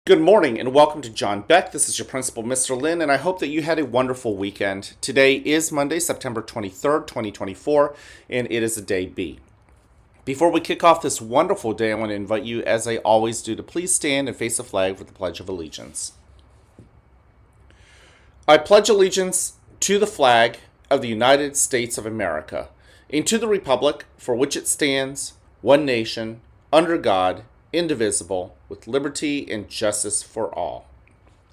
Good morning and welcome to John Beck. This is your principal, Mr. Lin, and I hope that you had a wonderful weekend. Today is Monday, September 23rd, 2024, and it is a day B. Before we kick off this wonderful day, I want to invite you, as I always do, to please stand and face the flag for the Pledge of Allegiance. I pledge allegiance to the flag of the United States of America and to the republic for which it stands, one nation, under God, indivisible, with liberty and justice for all.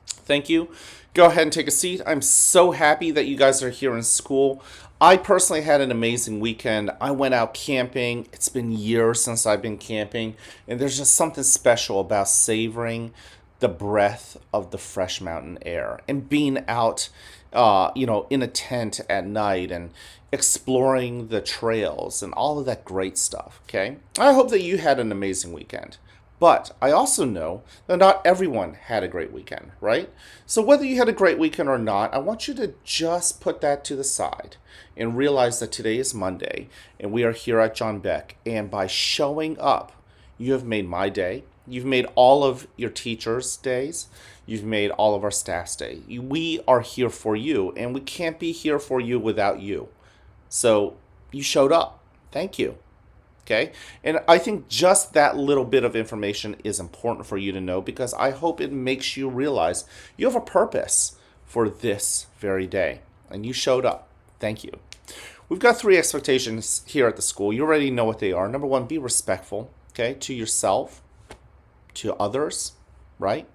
Thank you. Go ahead and take a seat. I'm so happy that you guys are here in school. I personally had an amazing weekend. I went out camping. It's been years since I've been camping, and there's just something special about savoring the breath of the fresh mountain air and being out, in a tent at night and exploring the trails and all of that great stuff. Okay. I hope that you had an amazing weekend. But I also know that not everyone had a great weekend, right? So whether you had a great weekend or not, I want you to just put that to the side and realize that today is Monday and we are here at John Beck. And by showing up, you have made my day. You've made all of your teachers' days. You've made all of our staff's day. We are here for you, and we can't be here for you without you. So you showed up. Thank you. Okay? And I think just that little bit of information is important for you to know because I hope it makes you realize you have a purpose for this very day. And you showed up. Thank you. We've got 3 expectations here at the school. You already know what they are. Number 1, be respectful, okay, to yourself, to others, right?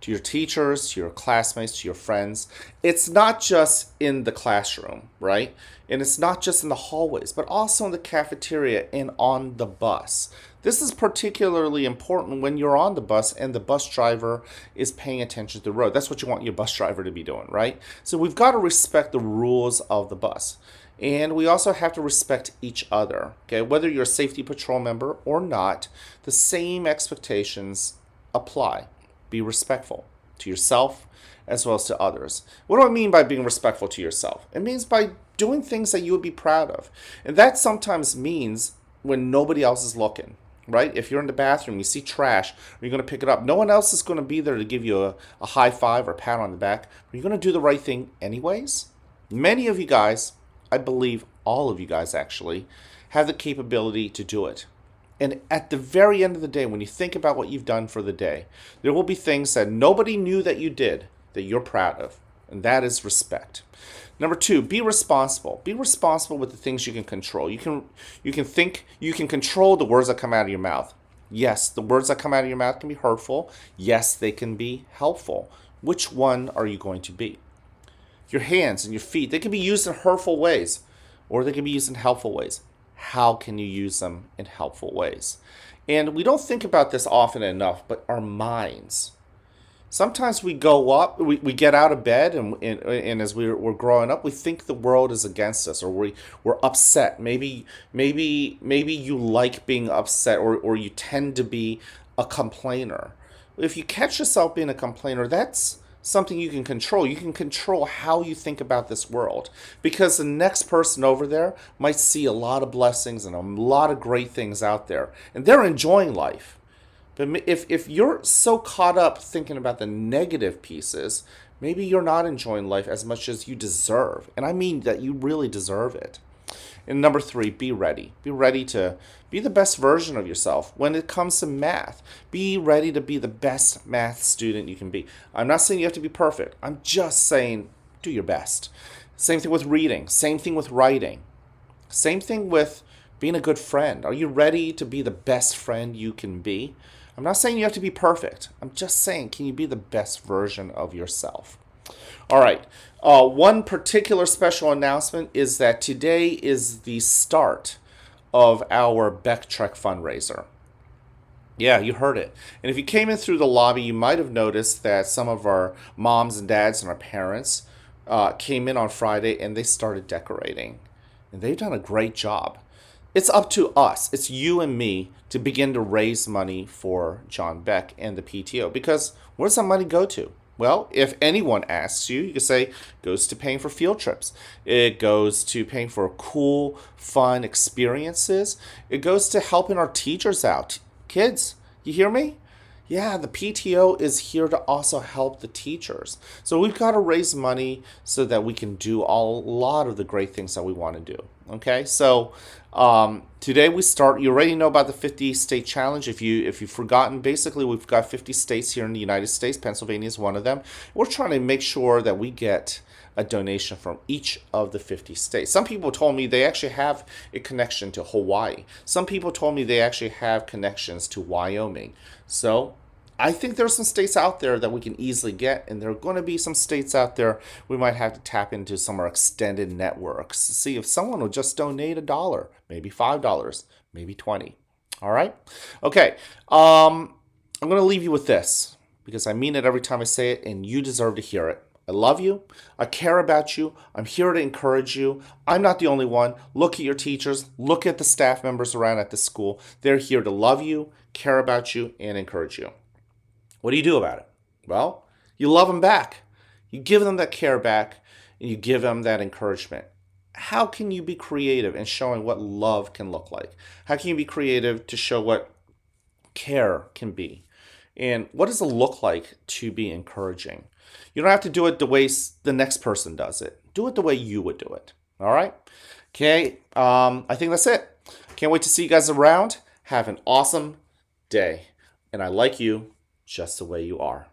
To your teachers, to your classmates, to your friends. It's not just in the classroom, right? And it's not just in the hallways, but also in the cafeteria and on the bus. This is particularly important when you're on the bus and the bus driver is paying attention to the road. That's what you want your bus driver to be doing, right? So we've got to respect the rules of the bus. And we also have to respect each other, okay? Whether you're a safety patrol member or not, the same expectations apply. Be respectful to yourself as well as to others. What do I mean by being respectful to yourself? It means by doing things that you would be proud of. And that sometimes means when nobody else is looking, right? If you're in the bathroom, you see trash, you're going to pick it up. No one else is going to be there to give you a high five or a pat on the back. Are you going to do the right thing anyways? Many of you guys, I believe all of you guys actually, have the capability to do it. And at the very end of the day, when you think about what you've done for the day, there will be things that nobody knew that you did that you're proud of. And that is respect. Number 2, be responsible. Be responsible with the things you can control. You can control the words that come out of your mouth. Yes, the words that come out of your mouth can be hurtful. Yes, they can be helpful. Which one are you going to be? Your hands and your feet, they can be used in hurtful ways or they can be used in helpful ways. How can you use them in helpful ways? And we don't think about this often enough, but our minds. Sometimes we go up, we get out of bed, and as we're growing up, we think the world is against us, or we're upset. Maybe you like being upset, or you tend to be a complainer. If you catch yourself being a complainer, that's something you can control. You can control how you think about this world because the next person over there might see a lot of blessings and a lot of great things out there and they're enjoying life. But if you're so caught up thinking about the negative pieces, maybe you're not enjoying life as much as you deserve. And I mean that you really deserve it. And number 3, be ready. Be ready to be the best version of yourself when it comes to math. Be ready to be the best math student you can be. I'm not saying you have to be perfect. I'm just saying do your best. Same thing with reading. Same thing with writing. Same thing with being a good friend. Are you ready to be the best friend you can be? I'm not saying you have to be perfect. I'm just saying, can you be the best version of yourself? All right. One particular special announcement is that today is the start of our Beck Trek fundraiser. Yeah, you heard it. And if you came in through the lobby, you might have noticed that some of our moms and dads and our parents came in on Friday and they started decorating. And they've done a great job. It's up to us. It's you and me to begin to raise money for John Beck and the PTO. Because where does that money go to? Well, if anyone asks you, you can say it goes to paying for field trips. It goes to paying for cool, fun experiences. It goes to helping our teachers out. Kids, you hear me? Yeah, the PTO is here to also help the teachers. So we've got to raise money so that we can do a lot of the great things that we want to do. Okay, so today we start. You already know about the 50 state challenge. If you've forgotten, basically we've got 50 states here in the United States. Pennsylvania is one of them. We're trying to make sure that we get a donation from each of the 50 states. Some people told me they actually have a connection to Hawaii. Some people told me they actually have connections to Wyoming. So I think there's some states out there that we can easily get, and there are going to be some states out there we might have to tap into some of our extended networks to see if someone will just donate $1, maybe $5, maybe 20. All right? Okay. I'm going to leave you with this because I mean it every time I say it, and you deserve to hear it. I love you. I care about you. I'm here to encourage you. I'm not the only one. Look at your teachers. Look at the staff members around at the school. They're here to love you, care about you, and encourage you. What do you do about it? Well, you love them back. You give them that care back, and you give them that encouragement. How can you be creative in showing what love can look like? How can you be creative to show what care can be? And what does it look like to be encouraging? You don't have to do it the way the next person does it. Do it the way you would do it. All right? Okay. I think that's it. Can't wait to see you guys around. Have an awesome day. And I like you just the way you are.